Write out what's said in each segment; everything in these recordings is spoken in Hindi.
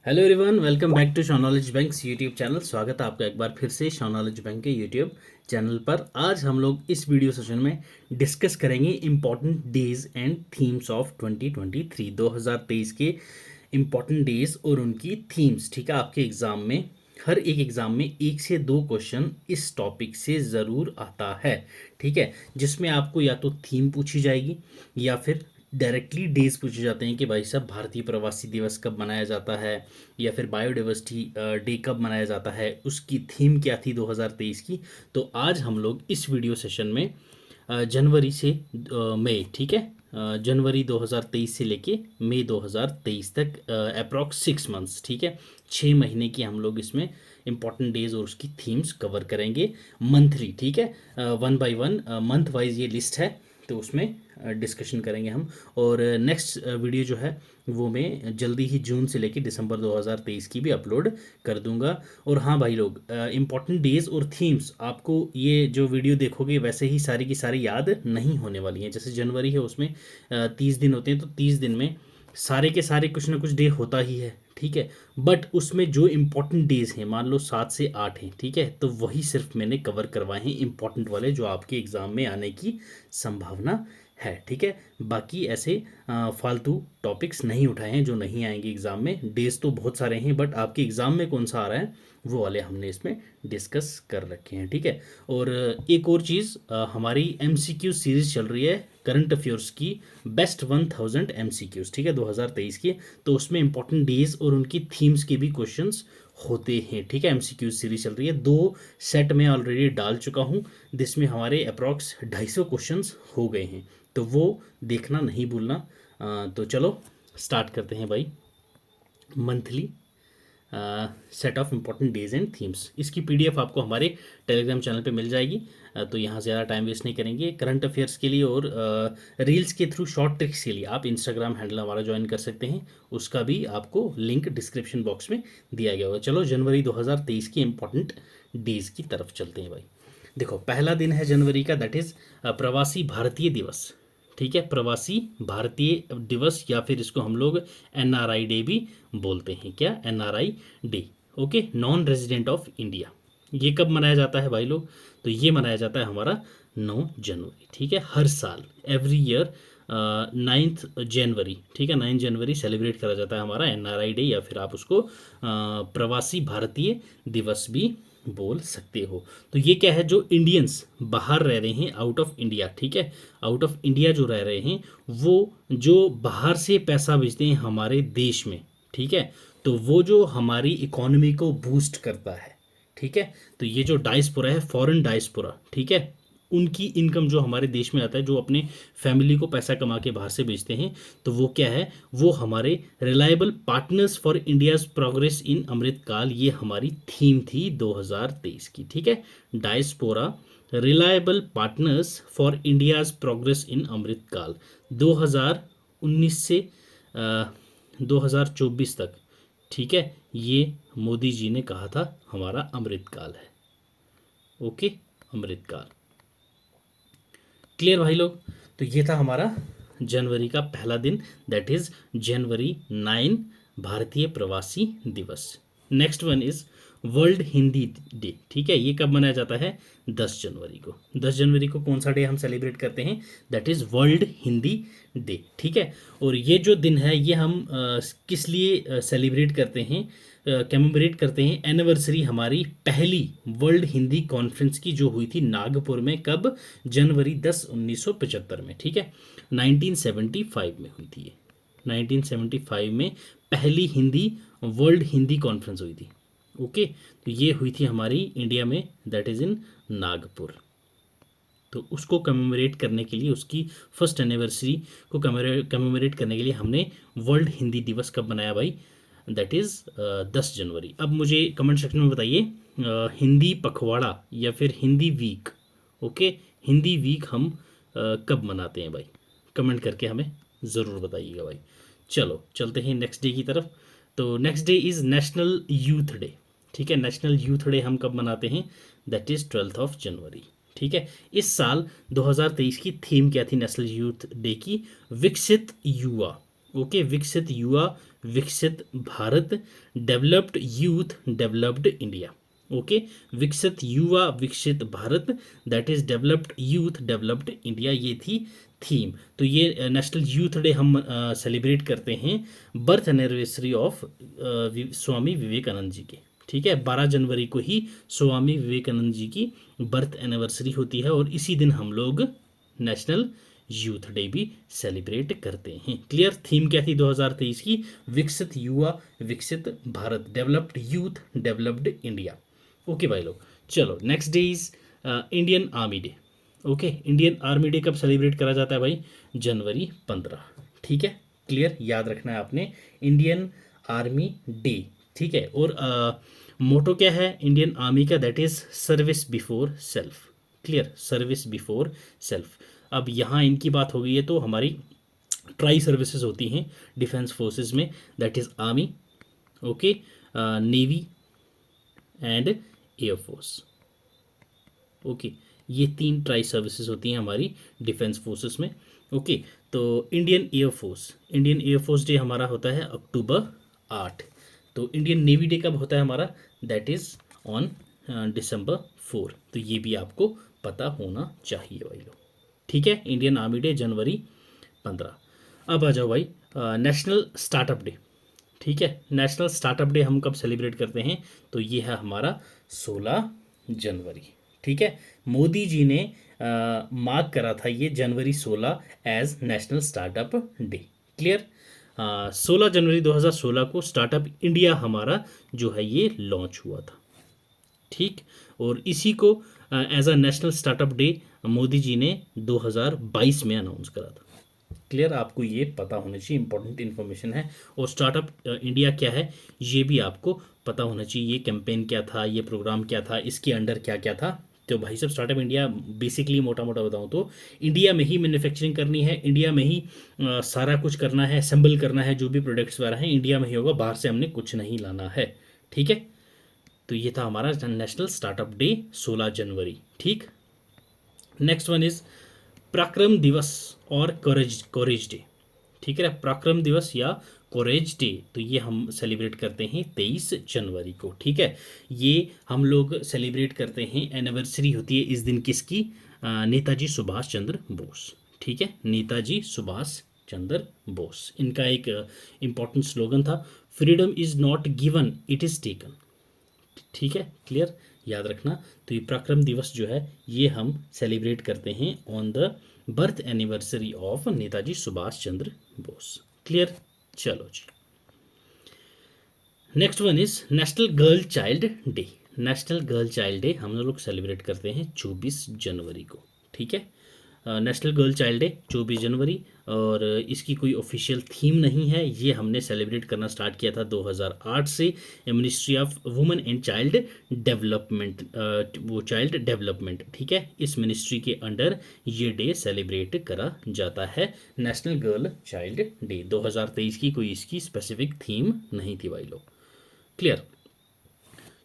Hello everyone, welcome back to Shaw knowledge banks YouTube channel. स्वागत है आपका एक बार फिर से शॉ नॉलेज बैंक के यूट्यूब चैनल पर। आज हम लोग इस वीडियो सेशन में डिस्कस करेंगे important days and themes of 2023 2023 के इम्पॉर्टेंट डेज और उनकी थीम्स। ठीक है, आपके एग्ज़ाम में हर एक एग्ज़ाम में 1 से 2 क्वेश्चन इस टॉपिक से ज़रूर आता है। ठीक है, जिसमें आपको या तो थीम पूछी जाएगी या फिर डायरेक्टली डेज पूछे जाते हैं कि भाई साहब भारतीय प्रवासी दिवस कब मनाया जाता है, या फिर बायोडाइवर्सिटी डे कब मनाया जाता है, उसकी थीम क्या थी 2023 की। तो आज हम लोग इस वीडियो सेशन में जनवरी से मई, ठीक है, जनवरी 2023 से लेके मई 2023 तक अप्रॉक्स 6 मंथ्स, ठीक है, 6 महीने की हम लोग इसमें इंपॉर्टेंट डेज और उसकी थीम्स कवर करेंगे मंथली। ठीक है, one by one month wise ये लिस्ट है, तो उसमें डिस्कशन करेंगे हम। और नेक्स्ट वीडियो जो है वो मैं जल्दी ही जून से लेकर दिसंबर 2023 की भी अपलोड कर दूंगा। और हाँ भाई लोग, इम्पॉर्टेंट डेज और थीम्स आपको ये जो वीडियो देखोगे वैसे ही सारी की सारी याद नहीं होने वाली हैं। जैसे जनवरी है, उसमें 30 दिन होते हैं, तो 30 दिन में सारे के सारे कुछ ना कुछ डे होता ही है। ठीक है, बट उसमें जो इम्पोर्टेंट डेज हैं, मान लो 7 से 8 हैं, ठीक है, तो वही सिर्फ मैंने कवर करवाए हैं इम्पोर्टेंट वाले, जो आपके एग्ज़ाम में आने की संभावना है। ठीक है, बाकी ऐसे फालतू टॉपिक्स नहीं उठाए हैं जो नहीं आएंगे एग्ज़ाम में। डेज तो बहुत सारे हैं, बट आपके एग्ज़ाम में कौन सा आ रहा है वो वाले हमने इसमें डिस्कस कर रखे हैं। ठीक है, और एक और चीज़, हमारी MCQ सीरीज़ चल रही है करंट अफेयर्स की, बेस्ट 1000 MCQs, ठीक है, 2023 की। तो उसमें इंपॉर्टेंट डेज और उनकी थीम्स के भी क्वेश्चंस होते हैं। ठीक है, MCQ सीरीज चल रही है, 2 सेट में ऑलरेडी डाल चुका हूँ, जिसमें हमारे अप्रॉक्स 250 क्वेश्चंस हो गए हैं, तो वो देखना नहीं भूलना। तो चलो स्टार्ट करते हैं भाई। Monthly set of important days and themes, इसकी PDF आपको हमारे टेलीग्राम चैनल पे मिल जाएगी। तो यहाँ ज़्यादा टाइम वेस्ट नहीं करेंगे। करंट अफेयर्स के लिए और रील्स के थ्रू शॉर्ट ट्रिक्स के लिए आप इंस्टाग्राम हैंडल हमारा ज्वाइन कर सकते हैं, उसका भी आपको लिंक डिस्क्रिप्शन बॉक्स में दिया गया होगा। चलो जनवरी 2023 की इम्पॉर्टेंट डेज की तरफ चलते हैं भाई। देखो, पहला दिन है जनवरी का, दैट इज़ प्रवासी भारतीय दिवस। ठीक है, प्रवासी भारतीय दिवस, या फिर इसको हम लोग NRI डे भी बोलते हैं। क्या? NRI day. Okay, non resident of India. ये कब मनाया जाता है भाई लोग? तो ये मनाया जाता है हमारा 9 जनवरी। ठीक है, हर साल, एवरी ईयर 9 जनवरी। ठीक है, 9 जनवरी सेलिब्रेट करा जाता है हमारा NRI डे, या फिर आप उसको प्रवासी भारतीय दिवस भी बोल सकते हो। तो ये क्या है, जो इंडियंस बाहर रह रहे हैं, आउट ऑफ इंडिया, ठीक है, आउट ऑफ इंडिया जो रह रहे हैं, वो जो बाहर से पैसा भेजते हैं हमारे देश में, ठीक है, तो वो जो हमारी इकोनॉमी को बूस्ट करता है। ठीक है, तो ये जो डायस्पोरा है, फॉरेन डायस्पोरा, ठीक है, उनकी इनकम जो हमारे देश में आता है, जो अपने फैमिली को पैसा कमा के बाहर से बेचते हैं, तो वो क्या है, वो हमारे reliable partners for India's progress in Amritkaal, ये हमारी थीम थी 2023 की। ठीक है, diaspora reliable partners for India's progress in Amritkaal, 2019 से 2024 तक। ठीक है, ये मोदी जी ने कहा था हमारा अमृतकाल है। ओके, अमृतकाल क्लियर भाई लोग। तो ये था हमारा जनवरी का पहला दिन, दैट इज जनवरी 9, भारतीय प्रवासी दिवस। Next one is world Hindi day. ठीक है, ये कब मनाया जाता है? 10 जनवरी को। 10 जनवरी को कौन सा डे हम सेलिब्रेट करते हैं? That is world Hindi day. ठीक है, और ये जो दिन है ये हम किस लिए सेलिब्रेट करते हैं, कमेमोरेट करते हैं? एनिवर्सरी हमारी पहली वर्ल्ड हिंदी कॉन्फ्रेंस की, जो हुई थी नागपुर में, कब? जनवरी 10, 1975 में। ठीक है, 1975 में हुई थी ये। 1975 में पहली हिंदी वर्ल्ड हिंदी कॉन्फ्रेंस हुई थी। ओके, तो ये हुई थी हमारी इंडिया में, दैट इज़ इन नागपुर। तो उसको कमेमोरेट करने के लिए, उसकी फर्स्ट एनिवर्सरी को कमेमोरेट करने के लिए हमने वर्ल्ड हिंदी दिवस कब मनाया भाई? दैट इज़ 10 जनवरी। अब मुझे कमेंट सेक्शन में बताइए, हिंदी पखवाड़ा या फिर Hindi week, okay, Hindi week हम कब मनाते हैं भाई? कमेंट करके हमें ज़रूर बताइएगा भाई। चलो चलते हैं नेक्स्ट डे की तरफ। तो next day is national youth day. ठीक है, नेशनल यूथ डे हम कब मनाते हैं? दैट इज़ 12 जनवरी। ठीक है, इस साल 2023 की थीम क्या थी नेशनल यूथ डे की? विकसित युवा। ओके, विकसित युवा विकसित Bharat, developed youth developed India. Okay, विकसित युवा विकसित Bharat, that is developed youth developed India, ये थी थीम। तो ये नेशनल यूथ डे हम सेलिब्रेट करते हैं birth anniversary of Swami Vivekananda ji के। ठीक है, 12 जनवरी को ही स्वामी विवेकानंद जी की बर्थ एनिवर्सरी होती है और इसी दिन हम लोग नेशनल यूथ डे भी सेलिब्रेट करते हैं। क्लियर, थीम क्या थी 2023 की? विकसित युवा विकसित Bharat, developed youth developed India. Okay भाई लोग, चलो next day is Indian army day. Okay, Indian army day कब सेलिब्रेट करा जाता है भाई? जनवरी 15। ठीक है, क्लियर, याद रखना है आपने, इंडियन आर्मी डे। ठीक है, और मोटो क्या है इंडियन आर्मी का? That is service before self. Clear, service before self. अब यहाँ इनकी बात हो गई है तो हमारी ट्राई सर्विसेज होती हैं डिफेंस फोर्सेस में, that is army, okay, navy and air force. Okay, ये 3 ट्राई सर्विसेज होती हैं हमारी डिफेंस फोर्सेस में। ओके, तो इंडियन एयरफोर्स डे हमारा होता है अक्टूबर 8। तो इंडियन नेवी डे कब होता है हमारा? That is on December 4। तो ये भी आपको पता होना चाहिए भाई लोग। ठीक है, इंडियन आर्मी डे जनवरी 15। अब आ जाओ भाई नेशनल स्टार्टअप डे। ठीक है, नेशनल स्टार्टअप डे हम कब सेलिब्रेट करते हैं? तो ये है हमारा 16 जनवरी। ठीक है, मोदी जी ने मार्क करा था ये जनवरी 16 as national startup day. Clear, 16 जनवरी 2016 को स्टार्टअप इंडिया हमारा जो है ये लॉन्च हुआ था। ठीक, और इसी को as a national startup day Modi ji ने 2022 में अनाउंस करा था। क्लियर, आपको ये पता होना चाहिए, इंपॉर्टेंट इन्फॉर्मेशन है। और स्टार्टअप इंडिया क्या है ये भी आपको पता होना चाहिए, ये कैंपेन क्या था, ये प्रोग्राम क्या था, इसके अंडर क्या क्या था। तो भाई साहब, स्टार्टअप इंडिया बेसिकली मोटा मोटा बताऊँ तो इंडिया में ही मैन्युफैक्चरिंग करनी है, इंडिया में ही सारा कुछ करना है, असेंबल करना है, जो भी प्रोडक्ट्स वगैरह हैं इंडिया में ही होगा, बाहर से हमने कुछ नहीं लाना है। ठीक है, तो ये था हमारा नेशनल स्टार्टअप डे 16 जनवरी। ठीक, नेक्स्ट वन इज पराक्रम दिवस और कोरेज डे। ठीक है, पराक्रम दिवस या कोरेज डे, तो ये हम सेलिब्रेट करते हैं 23 जनवरी को। ठीक है, ये हम लोग सेलिब्रेट करते हैं, एनिवर्सरी होती है इस दिन किसकी? नेताजी सुभाष चंद्र बोस। ठीक है, नेताजी सुभाष चंद्र बोस, इनका एक इम्पॉर्टेंट स्लोगन था, freedom is not given it is taken. ठीक है, क्लियर, याद रखना। तो ये पराक्रम दिवस जो है ये हम सेलिब्रेट करते हैं on the birth anniversary of Netaji Subhash Chandra Bose. Clear, चलो जी, next one is national girl child day. National girl child day हम लोग सेलिब्रेट करते हैं 24 जनवरी को। ठीक है, नेशनल गर्ल चाइल्ड डे 24 जनवरी, और इसकी कोई ऑफिशियल थीम नहीं है, ये हमने सेलिब्रेट करना स्टार्ट किया था 2008 से। Ministry of women and child development, वो चाइल्ड डेवलपमेंट, ठीक है, इस मिनिस्ट्री के अंडर ये डे सेलिब्रेट करा जाता है, नेशनल गर्ल चाइल्ड डे। 2023 की कोई इसकी स्पेसिफिक थीम नहीं थी भाई लोग। क्लियर,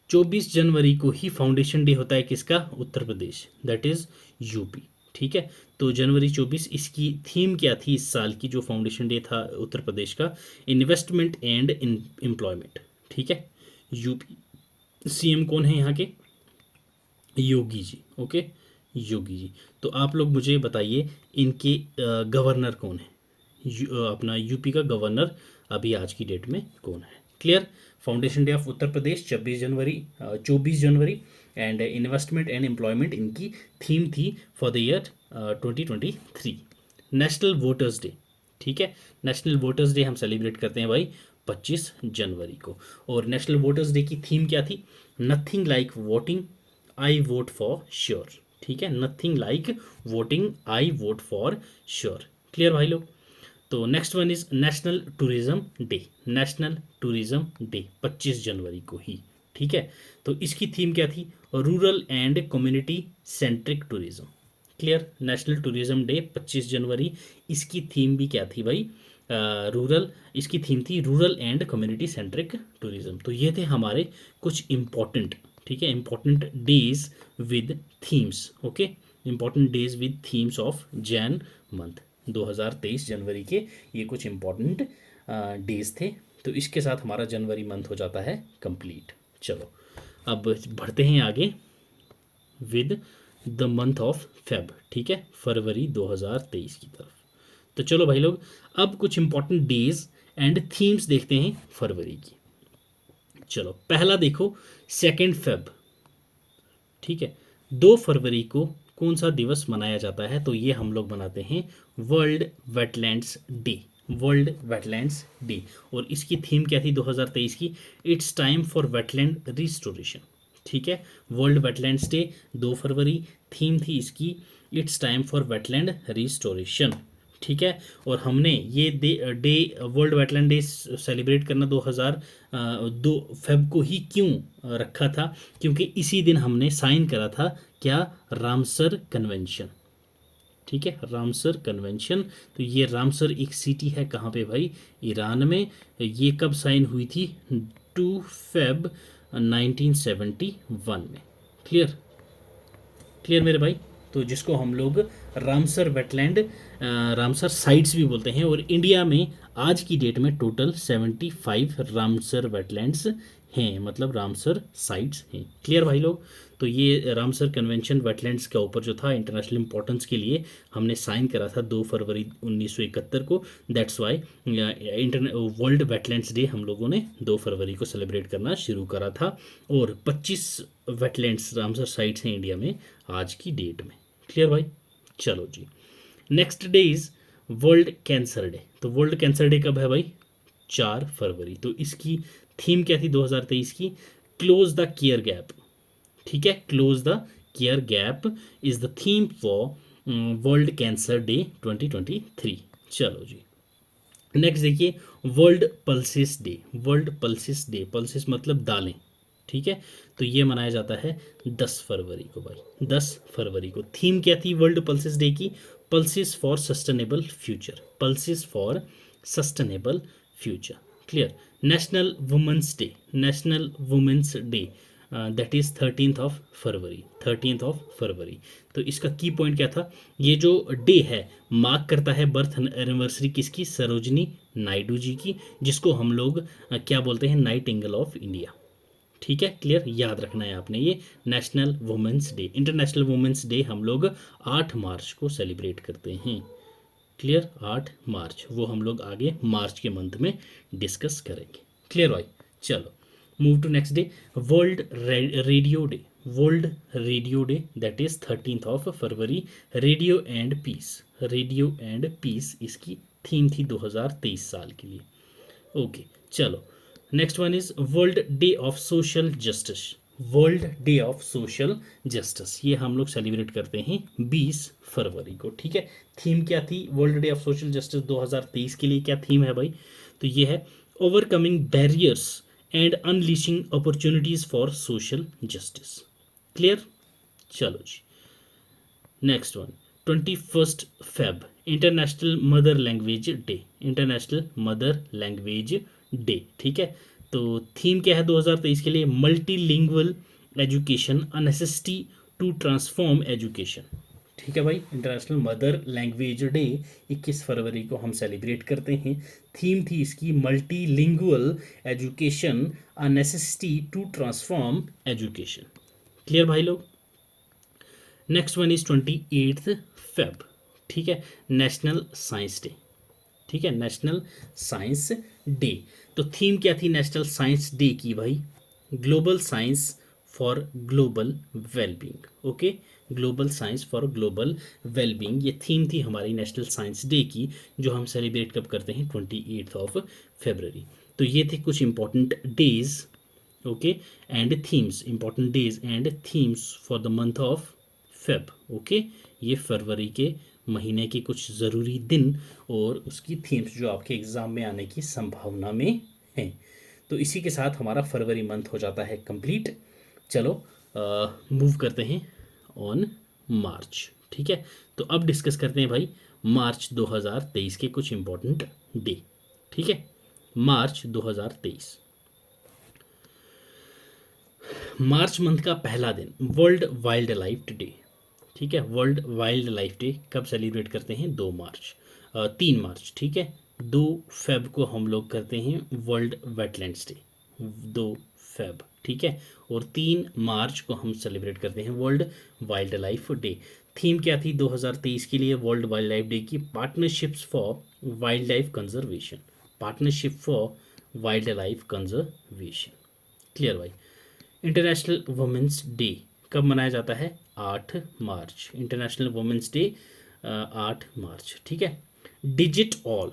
24 जनवरी को ही फाउंडेशन डे होता है किसका? Uttar Pradesh, that is UP. ठीक है, तो जनवरी 24 इसकी थीम क्या थी इस साल की जो फाउंडेशन डे था उत्तर प्रदेश का? Investment and employment. ठीक है, यूपी सीएम कौन है यहाँ के? योगी जी। ओके, योगी जी। तो आप लोग मुझे बताइए इनके गवर्नर कौन है? अपना यूपी का गवर्नर अभी आज की डेट में कौन है? Clear, foundation day of Uttar Pradesh 24 January and investment and employment इनकी थीम थी for the year 2023। National voters day, ठीक है, नेशनल वोटर्स डे हम सेलिब्रेट करते हैं भाई 25 जनवरी को। और नेशनल वोटर्स डे की थीम क्या थी? Nothing like voting, I vote for sure. ठीक है, nothing like voting, I vote for sure. Clear भाई लोग। तो next one is national tourism day. National tourism day 25 जनवरी को ही। ठीक है, तो इसकी थीम क्या थी? Rural and community centric tourism. Clear, national tourism day 25 जनवरी, इसकी थीम भी क्या थी भाई? रूरल, इसकी थीम थी rural and community centric tourism. तो ये थे हमारे कुछ इम्पॉर्टेंट, ठीक है, important days with themes. Okay, important days with themes of Jain month. 2023 जनवरी के ये कुछ इम्पोर्टेंट डेज थे। तो इसके साथ हमारा जनवरी मंथ हो जाता है कंप्लीट। चलो अब बढ़ते हैं आगे with the month of Feb, ठीक है, फरवरी 2023 की तरफ। तो चलो भाई लोग अब कुछ इंपॉर्टेंट डेज एंड थीम्स देखते हैं फरवरी की। चलो पहला देखो 2 फेब, ठीक है। 2 फरवरी को कौन सा दिवस मनाया जाता है? तो ये हम लोग मनाते हैं world wetlands day, world wetlands day. और इसकी थीम क्या थी 2023 की? It's time for wetland restoration, ठीक है। वर्ल्ड वेटलैंड्स डे 2 फरवरी, थीम थी इसकी it's time for wetland restoration, ठीक है। और हमने ये day world wetland day celebrate करना 2002 फेब को ही क्यों रखा था? क्योंकि इसी दिन हमने साइन करा था क्या? रामसर कन्वेंशन, ठीक है, रामसर कन्वेंशन। तो ये रामसर एक सिटी है कहाँ पे भाई? ईरान में। ये कब साइन हुई थी? 2 फेब 1971 में। क्लियर? क्लियर मेरे भाई? तो जिसको हम लोग रामसर वेटलैंड रामसर साइट्स भी बोलते हैं। और इंडिया में आज की डेट में टोटल 75 रामसर वेटलैंड्स हैं, मतलब रामसर साइट्स हैं। क्लियर भाई लोग? तो ये रामसर कन्वेंशन वेटलैंड्स के ऊपर जो था इंटरनेशनल इंपॉर्टेंस के लिए हमने साइन करा था 2 फरवरी 1971 को। That's why world wetlands day हम लोगों ने 2 फरवरी को सेलिब्रेट करना शुरू करा था। और 25 वेटलैंड्स रामसर साइट्स हैं इंडिया में आज की डेट में। क्लियर भाई? चलो जी, next day is world cancer day. तो वर्ल्ड कैंसर डे कब है भाई? 4 फरवरी। तो इसकी थीम क्या थी 2023 की? क्लोज द केयर गैप, ठीक है, close the care gap is the theme for world cancer day 2023। चलो जी, नेक्स्ट देखिए world pulses day. World pulses day, pulses मतलब दालें, ठीक है। तो ये मनाया जाता है 10 फरवरी को भाई, 10 फरवरी को। थीम क्या थी वर्ल्ड पल्सिस डे की? Pulses for sustainable future, pulses for sustainable future. Clear? National women's day, national women's day that is 13th of February, 13th of फरवरी। तो इसका की पॉइंट क्या था? ये जो डे है मार्क करता है बर्थ एनिवर्सरी किसकी? सरोजनी नायडू जी की, जिसको हम लोग क्या बोलते हैं? नाइटिंगेल ऑफ इंडिया, ठीक है। क्लियर? याद रखना है आपने ये national women's day. International women's day हम लोग 8 मार्च को सेलिब्रेट करते हैं। क्लियर? 8 मार्च, वो हम लोग आगे मार्च के मंथ में डिस्कस करेंगे। क्लियर भाई? चलो move to next day world radio day. World radio day that is 13th of फरवरी। Radio and peace, radio and peace इसकी थीम थी 2023 साल के लिए। ओके चलो, next one is world day of social justice. World day of social justice ये हम लोग सेलिब्रेट करते हैं 20 फरवरी को, ठीक है। थीम क्या थी world day of social justice 2023 के लिए? क्या थीम है भाई? तो ये है overcoming barriers and unleashing opportunities for social justice. Clear? चलो जी, next one 21 Feb international mother language day, international mother language day, ठीक है। तो थीम क्या है 2023 के लिए? Multilingual education, a necessity to transform education, ठीक है भाई। इंटरनेशनल मदर लैंग्वेज डे 21 फरवरी को हम सेलिब्रेट करते हैं। थीम थी इसकी multilingual education, a necessity to transform education. Clear भाई लोग? नेक्स्ट वन इज 28 फेब, ठीक है, नेशनल साइंस डे, ठीक है, नेशनल साइंस डे। तो थीम क्या थी नेशनल साइंस डे की भाई? Global science for global wellbeing. Okay, global science for global wellbeing ये थीम थी हमारी नेशनल साइंस डे की, जो हम सेलिब्रेट कब करते हैं? 28 ऑफ फरवरी। तो ये थे कुछ important days, okay, and themes, important days and themes for the month of Feb. Okay, ये फरवरी के महीने के कुछ ज़रूरी दिन और उसकी थीम्स जो आपके एग्ज़ाम में आने की संभावना में हैं। तो इसी के साथ हमारा फरवरी मंथ हो जाता है कंप्लीट। चलो मूव करते हैं ऑन मार्च, ठीक है। तो अब डिस्कस करते हैं भाई मार्च 2023 के कुछ इंपॉर्टेंट डे, ठीक है। मार्च 2023, मार्च मंथ का पहला दिन वर्ल्ड वाइल्ड लाइफ डे, ठीक है। वर्ल्ड वाइल्ड लाइफ डे कब सेलिब्रेट करते हैं? 2 मार्च। 3 मार्च, ठीक है। 2 फेब को हम लोग करते हैं वर्ल्ड वेटलैंड्स डे, 2 फेब, ठीक है। और 3 मार्च को हम सेलिब्रेट करते हैं world wild life day. Theme क्या थी 2023 के लिए वर्ल्ड वाइल्ड लाइफ डे की? Partnerships for wild life conservation, partnership for wild life conservation. Clear भाई। इंटरनेशनल वुमेंस डे कब मनाया जाता है? 8 मार्च, इंटरनेशनल वुमेंस डे 8 मार्च, ठीक है। डिजिट ऑल,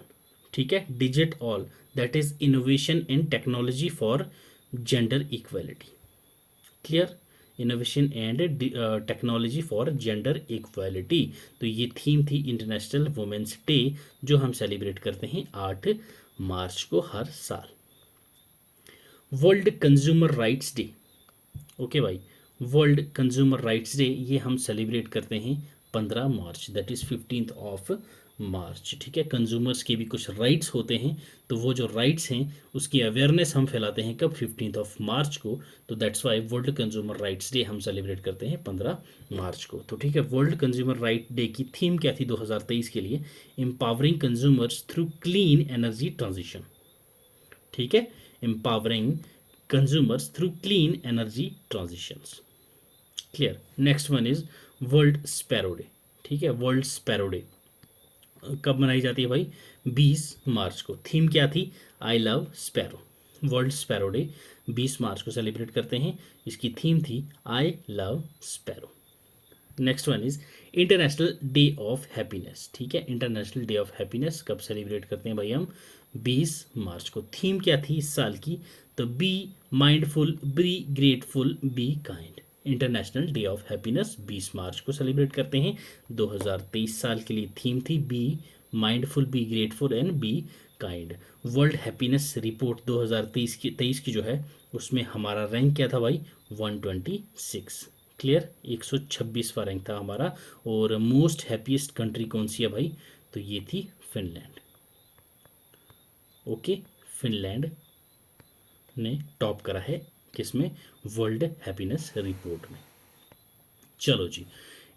ठीक है, digit all that is innovation in technology for gender equality. Clear, innovation and technology for gender equality. तो ये थीम थी इंटरनेशनल वुमेंस डे, जो हम सेलिब्रेट करते हैं 8 मार्च को हर साल। World consumer rights day, okay भाई, वर्ल्ड कंज्यूमर राइट्स डे ये हम सेलिब्रेट करते हैं 15 मार्च, दैट इज़ 15 मार्च, ठीक है। कंज्यूमर्स के भी कुछ राइट्स होते हैं, तो वो जो राइट्स हैं उसकी अवेयरनेस हम फैलाते हैं कब? 15 मार्च को। तो that's why world consumer rights day हम सेलिब्रेट करते हैं 15 मार्च को। तो ठीक है, वर्ल्ड कंज्यूमर राइट डे की थीम क्या थी 2023 के लिए? Empowering consumers through clean energy transition, ठीक है, empowering consumers through clean energy transitions. Clear. Next one is world sparrow day, ठीक है। वर्ल्ड स्पैरो डे कब मनाई जाती है भाई? 20 मार्च को। थीम क्या थी? I love sparrow. World sparrow day 20 मार्च को सेलिब्रेट करते हैं, इसकी थीम थी I love sparrow. Next one is international day of happiness, ठीक है। इंटरनेशनल डे ऑफ हैप्पीनेस कब सेलिब्रेट करते हैं भाई हम? 20 मार्च को। थीम क्या थी इस साल की? तो be mindful, be grateful, be kind. International day of happiness 20 मार्च को सेलिब्रेट करते हैं 2023 साल के लिए। थीम थी be mindful, be grateful and be kind. World happiness report 2023 की जो है उसमें हमारा रैंक क्या था भाई? 126। क्लियर, 126वां रैंक था हमारा। और मोस्ट हैप्पीएस्ट कंट्री कौन सी है भाई? तो ये थी फिनलैंड। ओके, फिनलैंड ने टॉप करा है किसमें? वर्ल्ड हैप्पीनेस रिपोर्ट में। चलो जी,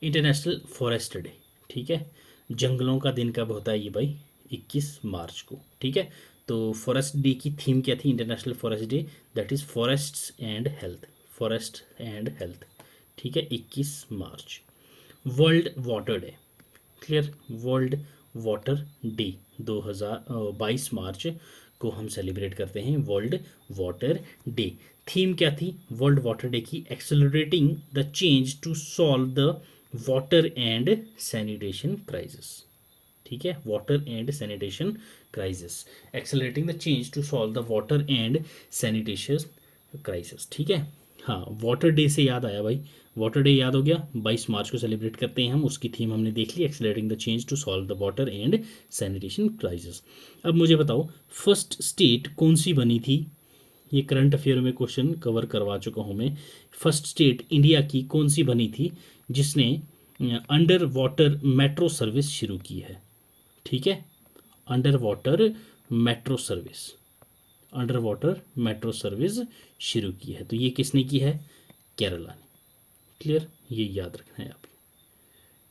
इंटरनेशनल फॉरेस्ट डे, ठीक है। जंगलों का दिन कब होता है ये भाई? 21 मार्च को, ठीक है। तो फॉरेस्ट डे की थीम क्या थी international forest day? That is forests and health, forest and health, ठीक है, 21 March. World water day, clear, world water day 2022 March को हम सेलिब्रेट करते हैं वर्ल्ड वाटर डे। थीम क्या थी वर्ल्ड वाटर डे की? Accelerating the change to solve the water and sanitation crisis, ठीक है, water and sanitation crisis, accelerating the change to solve the water and sanitation crisis, ठीक है। हाँ, वाटर डे से याद आया भाई, वाटर डे याद हो गया, 22 मार्च को सेलिब्रेट करते हैं हम, उसकी थीम हमने देख ली, accelerating the change to solve the water and sanitation crisis. अब मुझे बताओ फर्स्ट स्टेट कौन सी बनी थी? ये करंट अफेयर में क्वेश्चन कवर करवा चुका हूँ मैं। फर्स्ट स्टेट इंडिया की कौन सी बनी थी जिसने अंडर वाटर मेट्रो सर्विस शुरू की है? ठीक है, under water metro service, under water metro service शुरू की है। तो ये किसने की है? केरला ने। क्लियर, ये याद रखना है आप।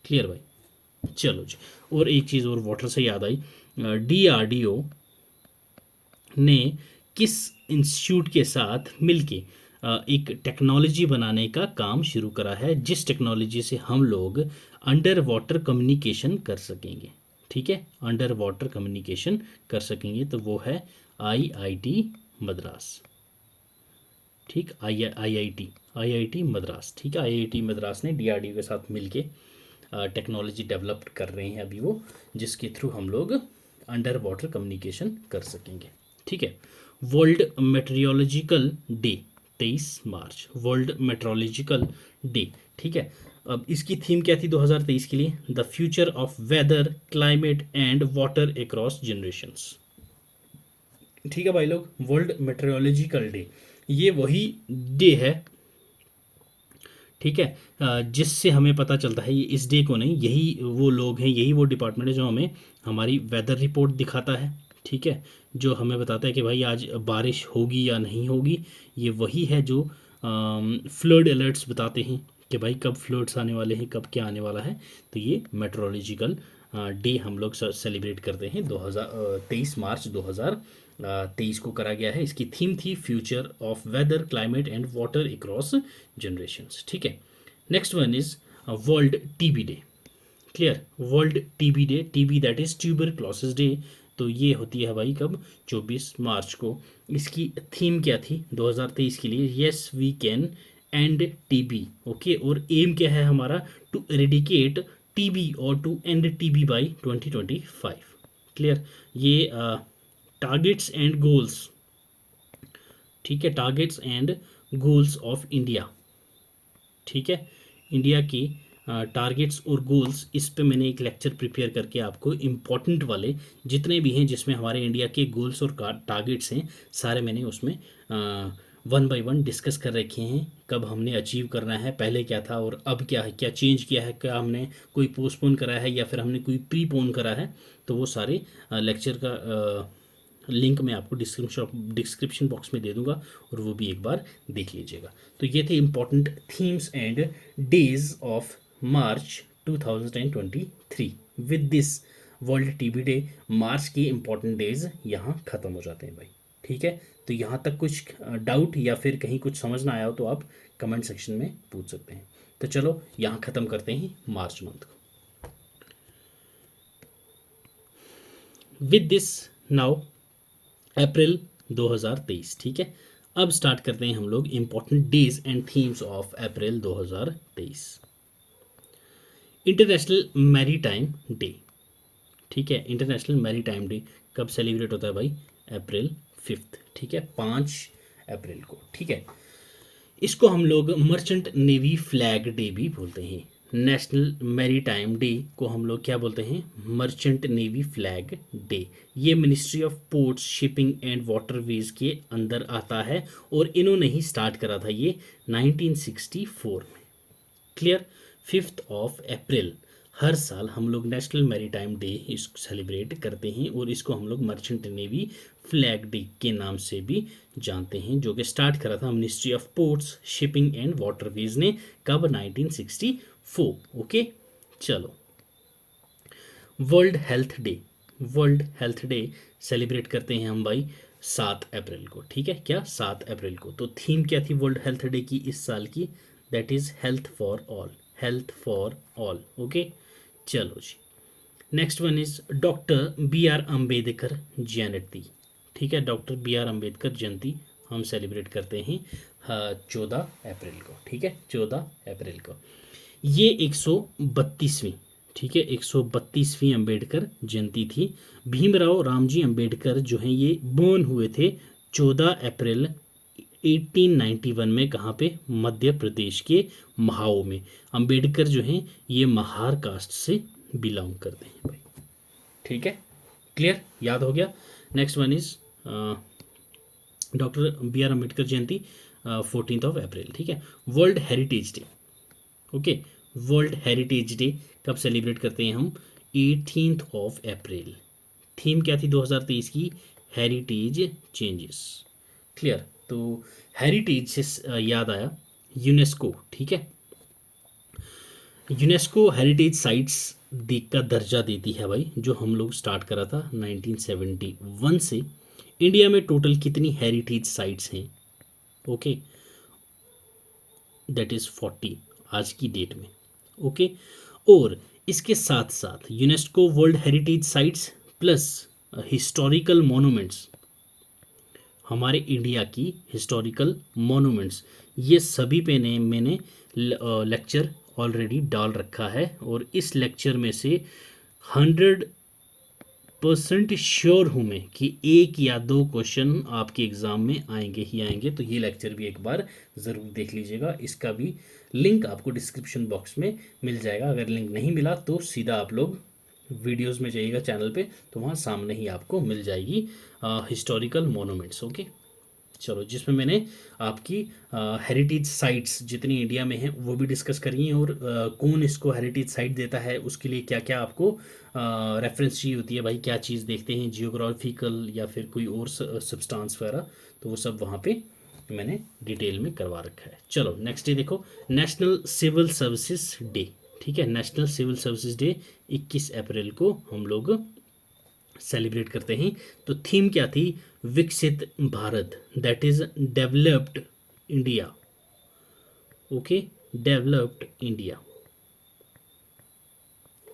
क्लियर भाई। चलो जी, और एक चीज़ और वाटर से याद आई, DRDO ने किस इंस्टीट्यूट के साथ मिलके एक टेक्नोलॉजी बनाने का काम शुरू करा है, जिस टेक्नोलॉजी से हम लोग अंडर वाटर कम्युनिकेशन कर सकेंगे? ठीक है, अंडर वाटर कम्युनिकेशन कर सकेंगे, तो वो है IIT मद्रास। ठीक, IIT मद्रास, ठीक है, IIT मद्रास ने DRDO के साथ मिलके टेक्नोलॉजी डेवलप कर रहे हैं अभी वो, जिसके थ्रू हम लोग अंडर वाटर कम्युनिकेशन कर सकेंगे। ठीक है। वर्ल्ड मेट्रियोलॉजिकल डे 23 मार्च, वर्ल्ड मेट्रोलॉजिकल डे। ठीक है, अब इसकी थीम क्या थी 2023 के लिए? The future of weather, climate and water across generations. ठीक है भाई लोग, वर्ल्ड मेट्रोलॉजिकल डे ये वही डे है, ठीक है, जिससे हमें पता चलता है, ये इस डे को नहीं, यही वो लोग हैं, यही वो डिपार्टमेंट है जो हमें हमारी वेदर रिपोर्ट दिखाता है। ठीक है, जो हमें बताता है कि भाई आज बारिश होगी या नहीं होगी। ये वही है जो फ्लड अलर्ट्स बताते हैं कि भाई कब फ्लड्स आने वाले हैं, कब क्या आने वाला है। तो ये मेट्रोलॉजिकल डे हम लोग सेलिब्रेट करते हैं 2023 मार्च 2023 को करा गया है। इसकी थीम थी future of weather climate and water across generations. ठीक है, next one is world TB day. Clear, world TB day, TB that is tuberculosis day. तो ये होती है भाई कब, 24 मार्च को। इसकी थीम क्या थी 2023 के लिए, yes we can end TB. Okay, और एम क्या है हमारा, टू एरेडिकेट टीबी और to end TB by 2025। Clear, ये टारगेट्स एंड गोल्स, ठीक है, targets and goals of India. ठीक है, इंडिया की टारगेट्स और गोल्स, इस पे मैंने एक लेक्चर प्रिपेयर करके आपको इम्पॉर्टेंट वाले जितने भी हैं जिसमें हमारे इंडिया के गोल्स और टारगेट्स हैं, सारे मैंने उसमें वन बाय वन डिस्कस कर रखे हैं। कब हमने अचीव करना है, पहले क्या था और अब क्या है, क्या चेंज किया है, क्या हमने कोई पोस्टपोन करा है या फिर हमने कोई प्रीपोन करा है। तो वो सारे लेक्चर का लिंक मैं आपको डिस्क्रिप्शन बॉक्स में दे दूंगा और वो भी एक बार देख लीजिएगा। तो ये थे important themes and days of March 2023। With this world TB day, March के इम्पॉर्टेंट डेज यहाँ ख़त्म हो जाते हैं भाई। ठीक है, तो यहाँ तक कुछ डाउट या फिर कहीं कुछ समझ ना आया हो तो आप कमेंट सेक्शन में पूछ सकते हैं। तो चलो यहाँ ख़त्म करते हैं मार्च मंथ को। विद दिस नाउ अप्रैल 2023। ठीक है, अब स्टार्ट करते हैं हम लोग important days and themes of April 2023। International maritime day. ठीक है, इंटरनेशनल मैरीटाइम डे कब सेलिब्रेट होता है भाई, अप्रैल 5। ठीक है, 5 अप्रैल को। ठीक है, इसको हम लोग मर्चेंट नेवी फ्लैग डे भी बोलते हैं। नेशनल मैरीटाइम डे को हम लोग क्या बोलते हैं, मर्चेंट नेवी फ्लैग डे। ये ministry of ports, shipping and waterways के अंदर आता है और इन्होंने ही स्टार्ट करा था ये 1964 में। क्लियर, 5 अप्रैल हर साल हम लोग नेशनल मैरीटाइम डे इसको सेलिब्रेट करते हैं और इसको हम लोग मर्चेंट नेवी फ्लैग डे के नाम से भी जानते हैं, जो कि स्टार्ट करा था ministry of ports, shipping and waterways ने। कब, 1964। ओके, चलो world health day. World health day celebrate करते हैं हम भाई 7 अप्रैल को। ठीक है, क्या, 7 अप्रैल को। तो थीम क्या थी वर्ल्ड हेल्थ डे की इस साल की, that is health for all, health for all. Okay, चलो जी, next one is doctor B R Ambedkar Jayanti. ठीक है, doctor B R Ambedkar Jayanti हम सेलिब्रेट करते हैं 14 अप्रैल को। ठीक है, 14 अप्रैल को। ये 132वीं, ठीक है, 132वीं अम्बेडकर जयंती थी। भीमराव रामजी अम्बेडकर जो हैं ये बर्न हुए थे 14 अप्रैल 1891 में। कहाँ पे, मध्य प्रदेश के महाओं में। अम्बेडकर जो हैं ये महार कास्ट से बिलोंग करते हैं भाई। ठीक है, क्लियर, याद हो गया। Next one is doctor B R Ambedkar Jayanti 14 April. ठीक है, world heritage day. Okay, world heritage day कब सेलिब्रेट करते हैं हम, 18 अप्रैल। थीम क्या थी 2023 की, हेरिटेज चेंजेस। क्लियर, तो हेरिटेज से याद आया यूनेस्को। ठीक है, यूनेस्को हेरिटेज साइट्स का दर्जा देती है भाई, जो हम लोग स्टार्ट करा था 1971 से। इंडिया में टोटल कितनी हेरिटेज साइट्स हैं, ओके, दैट इज़ 40 आज की डेट में। ओके, और इसके साथ साथ UNESCO world heritage sites plus historical monuments, हमारे इंडिया की हिस्टोरिकल मोनूमेंट्स, ये सभी पे ने मैंने लेक्चर ऑलरेडी डाल रखा है और इस लेक्चर में से 100% श्योर हूँ मैं कि 1 या 2 क्वेश्चन आपके एग्ज़ाम में आएंगे ही आएंगे। तो ये लेक्चर भी एक बार ज़रूर देख लीजिएगा। इसका भी लिंक आपको डिस्क्रिप्शन बॉक्स में मिल जाएगा। अगर लिंक नहीं मिला तो सीधा आप लोग वीडियोस में जाइएगा चैनल पे, तो वहाँ सामने ही आपको मिल जाएगी हिस्टोरिकल मोनूमेंट्स। ओके, चलो, जिसमें मैंने आपकी हेरिटेज साइट्स जितनी इंडिया में हैं वो भी डिस्कस करी हैं और कौन इसको हेरिटेज साइट देता है, उसके लिए क्या क्या आपको रेफरेंस चाहिए होती है भाई, क्या चीज़ देखते हैं, जियोग्राफिकल या फिर कोई और सब्सटेंस वगैरह, तो वो सब वहाँ पे मैंने डिटेल में करवा रखा है। चलो नेक्स्ट डे देखो, नेशनल सिविल सर्विसेज डे। ठीक है, नेशनल सिविल सर्विसेज डे 21 अप्रैल को हम लोग सेलिब्रेट करते हैं। तो थीम क्या थी? विकसित Bharat, that is developed India. Okay, developed India.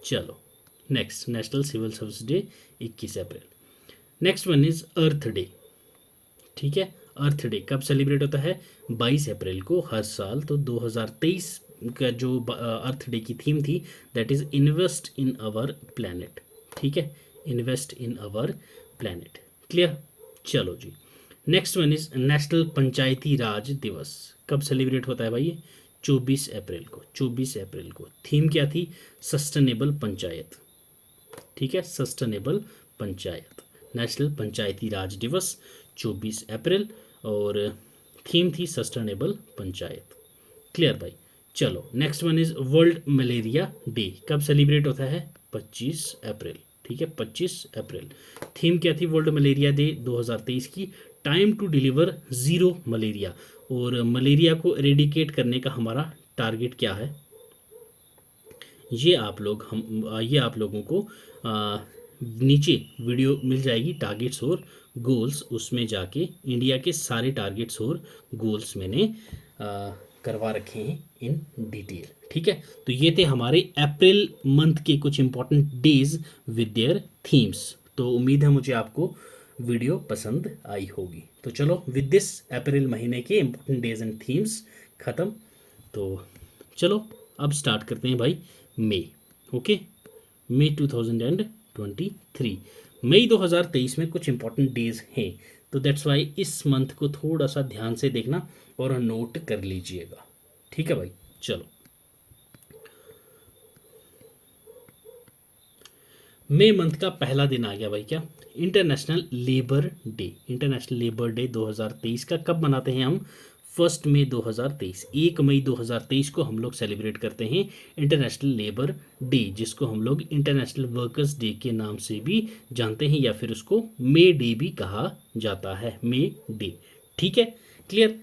चलो next, national civil service day 21 April. Next one is earth day. ठीक है, अर्थ डे कब सेलिब्रेट होता है? 22 अप्रैल को हर साल। तो 2023 का जो अर्थ डे की थीम थी that is invest in our planet. ठीक है, invest in our planet. Clear? चलो जी, next one is national Panchayati Raj दिवस। कब सेलिब्रेट होता है भाई? 24 अप्रैल को। 24 अप्रैल को थीम क्या थी? सस्टेनेबल पंचायत। ठीक है, सस्टेनेबल पंचायत, नेशनल पंचायती राज दिवस 24 अप्रैल, और थीम थी सस्टेनेबल पंचायत। क्लियर भाई? चलो next one is world malaria day. कब सेलिब्रेट होता है? 25 अप्रैल। ठीक है, 25 अप्रैल। थीम क्या थी वर्ल्ड मलेरिया डे 2023 की? Time to deliver zero malaria. और मलेरिया को एरेडिकेट करने का हमारा टारगेट क्या है? ये आप लोगों को नीचे वीडियो मिल जाएगी, टारगेट्स और गोल्स। उसमें जाके इंडिया के सारे टारगेट्स और गोल्स मैंने करवा रखे हैं इन डिटेल। ठीक है, तो ये थे हमारे अप्रैल मंथ के कुछ important days with their themes. तो उम्मीद है मुझे आपको वीडियो पसंद आई होगी। तो चलो, विद दिस अप्रैल महीने के इंपॉर्टेंट डेज एंड थीम्स ख़त्म। तो चलो अब स्टार्ट करते हैं भाई मई। ओके, मई 2023, मई 2023 में कुछ इंपॉर्टेंट डेज हैं। तो दैट्स वाई इस मंथ को थोड़ा सा ध्यान से देखना और नोट कर लीजिएगा। ठीक है भाई? चलो, मई मंथ का पहला दिन आ गया भाई। क्या? International labour day. International labour day 2023 का कब मनाते हैं हम? 1 मई 2023। 1 मई 2023 को हम लोग सेलिब्रेट करते हैं इंटरनेशनल लेबर डे, जिसको हम लोग इंटरनेशनल वर्कर्स डे के नाम से भी जानते हैं, या फिर उसको मे डे भी कहा जाता है, मे डे। ठीक है, क्लियर?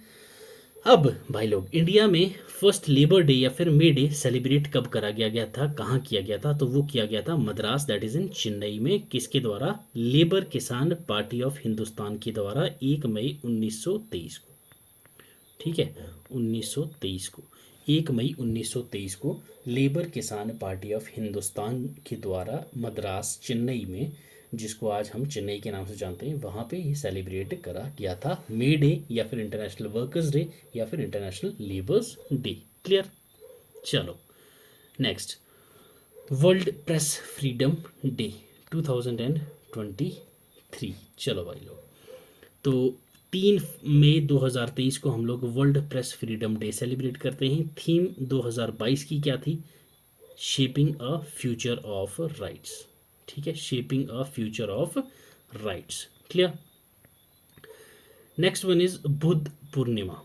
अब भाई लोग, इंडिया में फर्स्ट लेबर डे या फिर मे डे सेलिब्रेट कब करा गया था, कहाँ किया गया था? तो वो किया गया था Madras, that is in Chennai में। किसके द्वारा? लेबर किसान पार्टी ऑफ हिंदुस्तान के द्वारा 1 मई 1923 को। ठीक है, 1923 को, 1 मई 1923 को लेबर किसान पार्टी ऑफ हिंदुस्तान के द्वारा मद्रास, चेन्नई में, जिसको आज हम चेन्नई के नाम से जानते हैं, वहाँ पे ये सेलिब्रेट करा गया था मे डे, या फिर इंटरनेशनल वर्कर्स डे, या फिर इंटरनेशनल लेबर्स डे। क्लियर? चलो next, world press freedom day 2023। चलो भाई लोग, तो 3 मई 2023 को हम लोग world press freedom day celebrate करते हैं। थीम 2022 की क्या थी? Shaping a future of rights. ठीक है, shaping a future of rights. Clear? Next one is Buddha Purnima.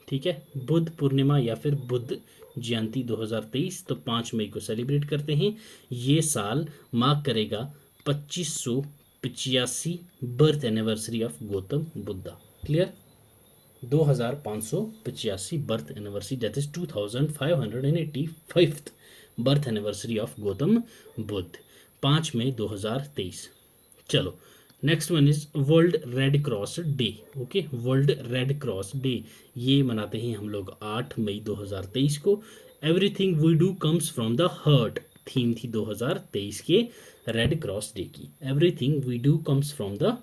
ठीक है, बुद्ध पूर्णिमा या फिर बुद्ध जयंती 2023, तो 5 मई को सेलिब्रेट करते हैं। ये साल मार्क करेगा 2585 birth anniversary of Gautam Buddha. Clear? 2585 birth anniversary, that is 2585 birth anniversary of Gautam Buddha, 5 मई 2023। चलो next one is world red cross day. Okay, world red cross day ये मनाते हैं हम लोग 8 मई 2023 को। Everything we do comes from the heart theme थी 2023 के रेड क्रॉस डे की। Everything we do comes from the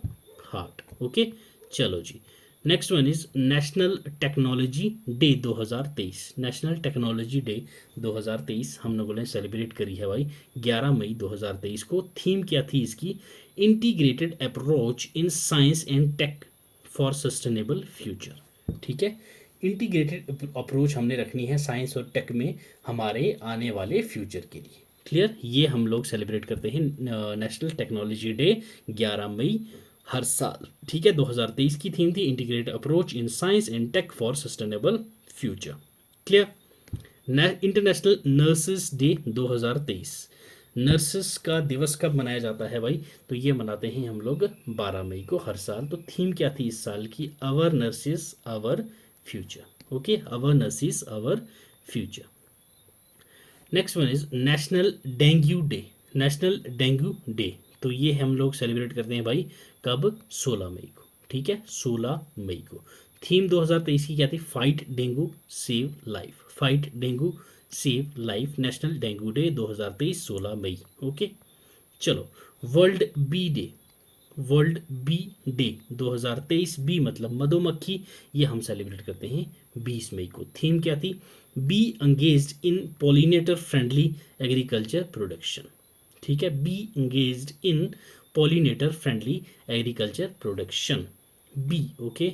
heart. Okay, चलो जी, next one is national technology day 2023। National technology day 2023 हम लोगों ने सेलिब्रेट करी है भाई 11 मई 2023 को। थीम क्या थी इसकी? Integrated approach in science and tech for sustainable future. ठीक है, इंटीग्रेटेड अप्रोच हमने रखनी है साइंस और टेक में हमारे आने वाले फ्यूचर के लिए। क्लियर? ये हम लोग सेलिब्रेट करते हैं नेशनल टेक्नोलॉजी डे 11 मई हर साल। ठीक है, 2023 की थीम थी integrated approach in science and tech for sustainable future. Clear? International nurses day 2023। Nurses का दिवस कब मनाया जाता है भाई? तो ये मनाते हैं हम लोग 12 मई को हर साल। तो थीम क्या थी इस साल की? Our nurses our future. Okay, our nurses our future. Next one is national dengue day. National dengue day, तो ये हम लोग सेलिब्रेट करते हैं भाई कब, 16 मई को। ठीक है, 16 मई को। थीम 2023 की क्या थी, fight dengue save life. Fight dengue save life, national dengue day 2023 16 मई। ओके, चलो world bee day. World bee day 2023, bee मतलब मधुमक्खी, ये हम सेलिब्रेट करते हैं 20 मई को। थीम क्या थी, be engaged in pollinator friendly agriculture production. ठीक है, be engaged in pollinator friendly agriculture production, bee. Okay,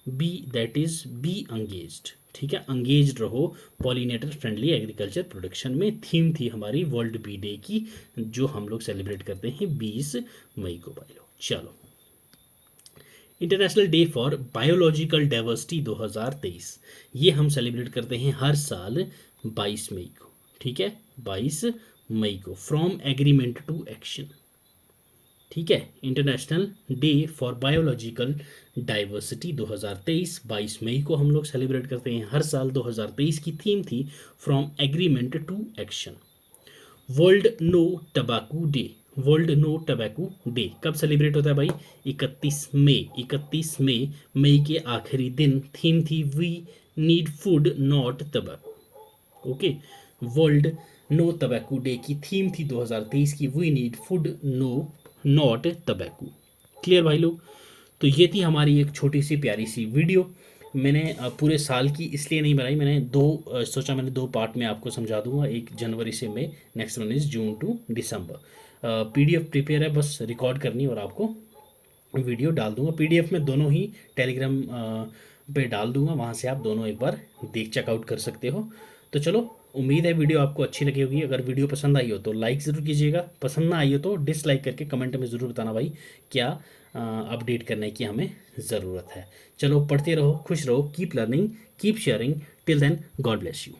bee that is be engaged. ठीक है, एंगेज्ड रहो पॉलिनेटर फ्रेंडली एग्रीकल्चर प्रोडक्शन में। थीम थी हमारी वर्ल्ड बी डे की, जो हम लोग सेलिब्रेट करते हैं 20 मई को भाई लोग। चलो, international day for biological diversity 2023, ये हम सेलिब्रेट करते हैं हर साल 22 मई को। ठीक है, 22 मई को। From agreement to action. ठीक है, international day for biological diversity 2023 22 मई को हम लोग सेलिब्रेट करते हैं हर साल। 2023 की थीम थी from agreement to action. World no tobacco day. World no tobacco day कब सेलिब्रेट होता है भाई, 31 मई। 31 मई, मई के आखिरी दिन। थीम थी we need food not tobacco. Okay, world no tobacco day की थीम थी 2023 की we need food no not tobacco. Clear भाई लोग। तो ये थी हमारी एक छोटी सी प्यारी सी वीडियो। मैंने पूरे साल की इसलिए नहीं बनाई, मैंने सोचा मैंने दो पार्ट में आपको समझा दूंगा, एक जनवरी से मई, next one is June to दिसंबर। पीडीएफ प्रिपेयर है, बस रिकॉर्ड करनी और आपको वीडियो डाल दूंगा। पीडीएफ में दोनों ही टेलीग्राम पे डाल दूंगा, वहाँ से आप दोनों एक बार चेकआउट कर सकते हो। तो चलो, उम्मीद है वीडियो आपको अच्छी लगी होगी। अगर वीडियो पसंद आई हो तो लाइक ज़रूर कीजिएगा, पसंद ना आई हो तो डिसलाइक करके कमेंट में ज़रूर बताना भाई क्या अपडेट करने की हमें ज़रूरत है। चलो, पढ़ते रहो, खुश रहो, keep learning, keep sharing. Till then, God bless you.